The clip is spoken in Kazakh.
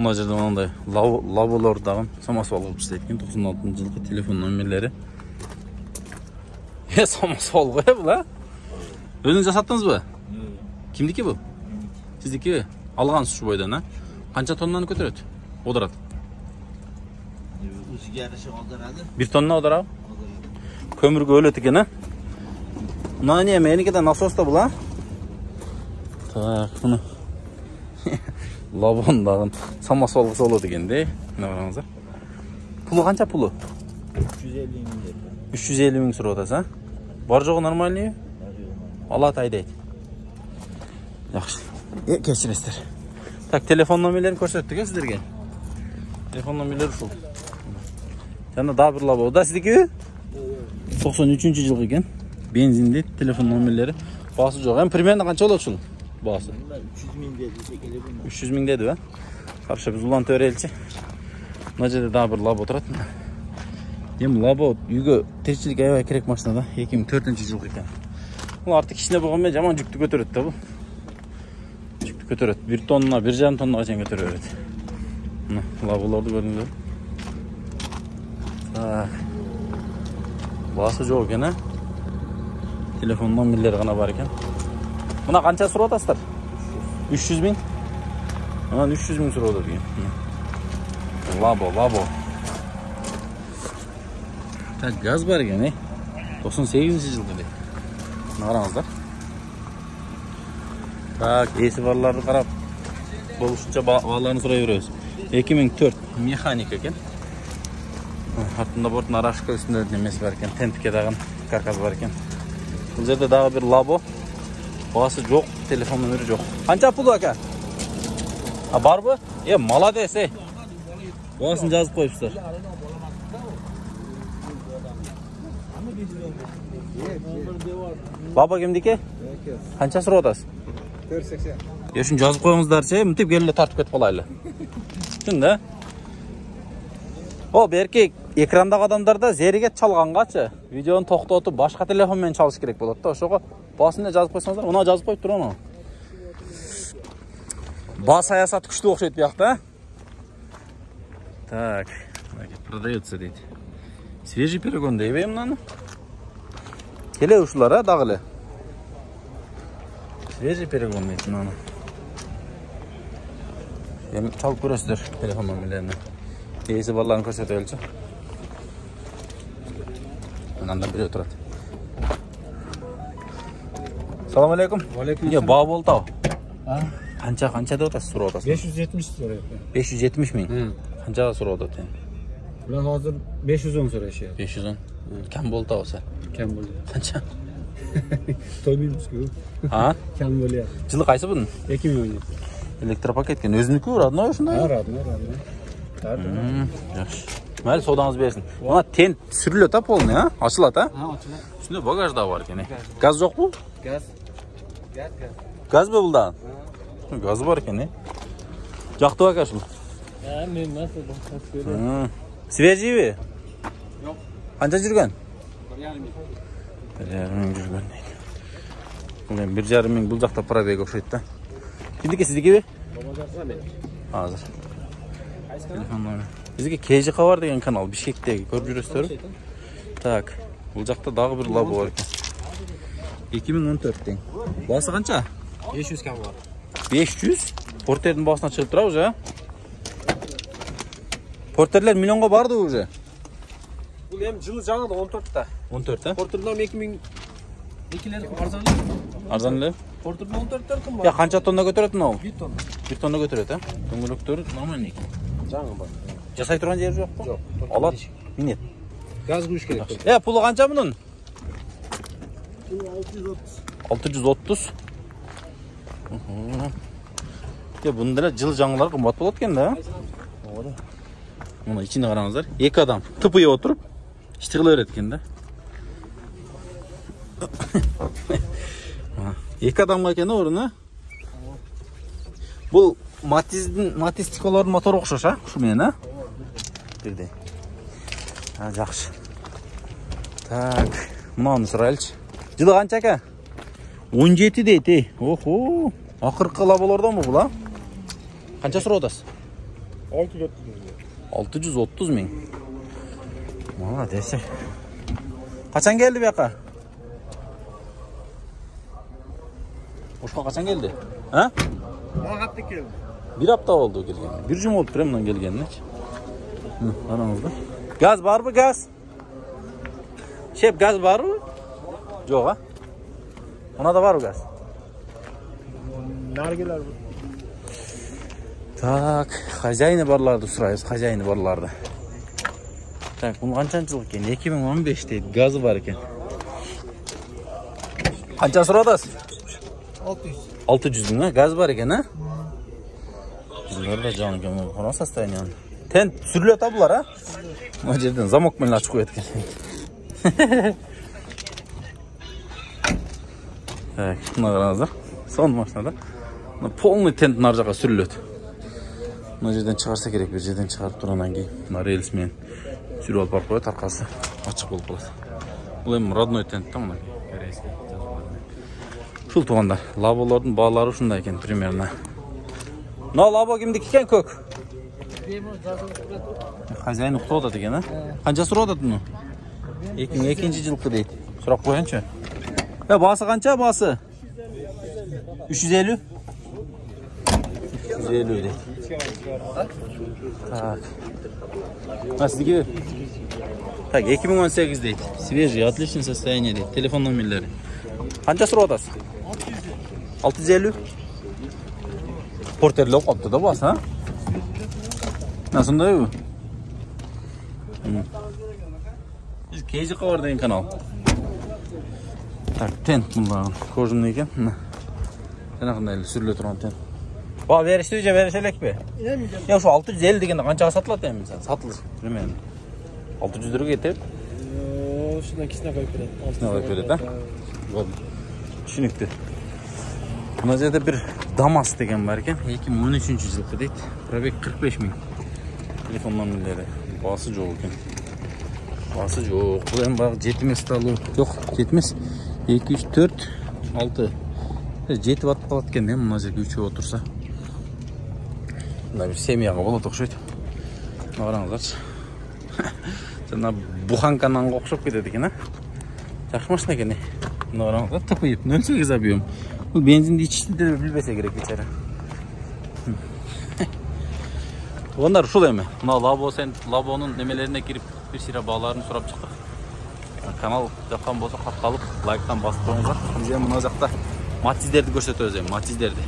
Мына жерде мынандай лаболордагы самосвал кылып иштейт экен. 96-жылкы телефон номерлери. Самосвал го бул, а? Өзүңүз жасаттыңызбы? Кимдики бул? Сиздики? Алгансыз ушу бойдон, а? Канча тоннаны көтөрөт? Одурат. 1 тонна одурат. Көмүргө өлөт экен, а? Мына не, меникиде насоста бул, а? Так, мына. Лабондагы самосвал кылса болот экен да. Мына караңыздар. Пулу канча пулу? 350 миң. 350 миң сурап атасыз, а? Бар жогу нормальный? Алат айдайт. Жакшы. Кечиресиздер. Так, телефон номерлерин көрсөттүк э сиздерге. Телефон номерлери ушул. Жана дагы бир лабо. Да сиздики? 93-жылкы экен. Бензинди телефон номерлери. Баасы жок. Эми примерно канча болот ушул? Баасы 300 миң деди, 300 миң деди, ба? Каршы биз улантып береличи. Мына жерде дагы бир лабо турат. Эми лабо үйгө тиричилик аябай керек машина да. 2004-жылкы экен. Бул арты кичине болгон менен жаман жүктү көтөрөт да бул. Жүктү көтөрөт. 1 тонна, 1,5 тоннага чейин көтөрө берет. Мына лаболорду көрдүңүзбү? Так. Баасы жок экен, а? Телефон номерлери гана бар экен. Мына канча сурап атасыздар? 300 миң. Мына 300 миң сурап атат экен. Лабо. Так, газ бар экен, э? 98-жылкы деп. Мына караңыздар. Так, эси барларды карап болушунча бааларын сурай беребиз. 2004 механик экен. Артында бортун арашка үстүндө немеси бар экен, тентке дагы каркас бар экен. Бул жерде дагы бир лабо. Баасы жок, телефон номери жок. Канча пул ака? А барбы? Молодец, э. Баасын жазып коюпсуздар. Баба кимдики? Канча сурап атасыз? 480. Ушун жазып коюңуздарчы, мынтип келип тартып кетип калайлы. Түшүн да? О, берки экрандагы адамдарда зеригет чалгангачы, видеону токтотуп башка телефон менен чалыш керек болот да. Ошого баасын да жазып койсоңуздар, мына жазып коюп туруп ана. Баа саясаты күчтүү окшойт биякта. Так, продается дейт. Свежий перегон дейбей мынаны. Келе ушулар, а, дагы эле. Свежий перегон дейт мынаны. Эми чалып көрөсүздөр телефон номерлерин. Эси барларын көрсөтө элчи. Мынанда бирөө турат. Салам алейкум. Алейкум. Баа болду ау. А? Канча деп атасыз, сурап атасыз? 570 сурайт. 570 миң. Канчага сурап атат эми? Булар азыр 510 сурайшат. 510. Кем болду ау сен? Кем болду? Канча? Тойбуйбузку. А? Кем болду? Жылы кайсы bunun? 2017. Электропакеткен өзүнүкү родной ушундай? Родной. Жакшы. Майли содаңыз берсин. Мына тент сүрүлөт, а, полный, а? Ачылат, а? Ачылат. Үстүндө багаж да бар экен. Газ жокпу? Газ. Газбы бул да? Газы бар экен, Жактыбы ака ушул? Мен насыл. Свежийби? Жок. Канча жүргөн? 1,5 миң. 1,5 миң жүргөн дейт. Бул эми 1,5 миң бул жакта пробег окшойт да. Кимдики, сиздикиби? Азыр. Телефон номер. Бизге КЖК бар деген канал Бишкектеги көрүп жүрөсүздөр. Так, бул жакта дагы бир лабо бар экен. 2014 тең. Баасы канча? 500 кам бар. 500? Портердин баасына чыгып турабы уже? Портерлер миллионго барды уже. Бул эми жылы жаңы 14та. 14, а? Портерден 2000 экилер арзан эле. Арзан эле? Портерден 14тер кымбат. Канча тонна көтөрөт мынау? 1 тонна. 1 тонна көтөрөт, а? Дөңгөлөктөрү нормальный. Жаңы бар. Жасай турган жери жокпу? Жок. Алат, минет. Газ куюш керек. Пулу канча мунун? 630. 630. Bunun деле жыл жаңылар кымбат болот экен да. Ооба. Мына ичине караңыздар. 2 адам тыпый отуруп ишти кыла берет экен да. 2 адамга экен орун, а? Бул Матиз стеклолордун мотору окшош, а? Ушу менен, а? Бирдей. Жакшы. Так, мынаны сурайлычы. Жылы канча ака? 17 дейт, Охо. Акыркы лаболордонбу бул, а? Канча сурап атасыз? 630 ming. Valla dese. Kaçan geldi bu yaka? Oşka kaçan geldi? Ha? Rahatlık geldi. Bir hafta oldu gelgen. Bir cuma oldu Prem'den gelgenlik. Aramızda. Gaz var mı gaz? Şef gaz var mı? Yok ha? Ona da var mı gaz? Nargiler bu. Tak, hacayini barlarda sırayız, hacayini barlarda. Tak, bunu kaçancılık ekan? 2015'teydi, gazı var ekan. Qancha so'radasiz? 600. 600 ming ha, gaz var ekan ha? Bizlar da canı gömüyor, qana sostoyaniyan. Tent sürülüyor bular ha? O yerden zamok bilan ochib qo'yatgan. Tak, buna qarangizlar. Son mashinada. Polniy tent narjaqa sürülüyor. Buna yerden çıkarsa gerek, bir yerden çıkarıp durandan keyin buna relsmen sürüp alıp barıp koyup arkası açık bolup kaladi. Bu hem родной tent da mына корейский. Şul tuğanlar, labolarning bağlары shunday ekan примерно. No labo kimniki ekan ko'k? Хозяин uxtab ekan ha? Qancha so'radi buni? 2002-yilqi deydi. So'rab qo'ying-chi. Ya bası qancha bası? 350. 350 deydi. Так. Sizga? Так, 2018 deydi. Свежий, отличное состояние deydi. Telefon nomerlari. Qancha so'radasiz? 650. Porterlab qopti da bas, ha? Nasıldı bu? Biz KG Qavar'dayın kanal. Tak, tent bunların. Ko'rjimda ekan. Qanaqanday sürülüp turan tent. Ba veriştirece verişelek be. Ya şu 650 degende qanchaga sotiladi endi sen? Satılır. Bilmayman. 600 liraga ketib. Şundan ikisine koyup beradi. İkisine koyup beradi, ha? Tushunibdi. Buna yerda bir Damas degan bor ekan. 2013-yilqi deydi. Probek 45 ming. Telefon nomerlari. Bası yo'q ekan. Bası yo'q. Bu ham bak jetmas talı. Yo'q, jetmas. 2 3 4 6. Jetib atib qolayotgan men buna yerga 3 o'tirsa. Bunda bir semyaga bo'ladi o'xshaydi. Qaranglarchi. Sana buxankadan o'xshab ketadi ekan, ha? Yaxshi mashina ekan. Buni qaranglar, to'payib 08 объем. Bu benzinni ichishni de bilmese gerek bechara. Onlar şul emi. Buna Labo'nun nemelerine girip bir sira bağlarını sorap çıktık. Kanal yoqqan bolsa qatqalıp, like'tan basıp qo'yinglar. Biz ham buna yoqda matizlerni ko'rsatamiz, matizlerni.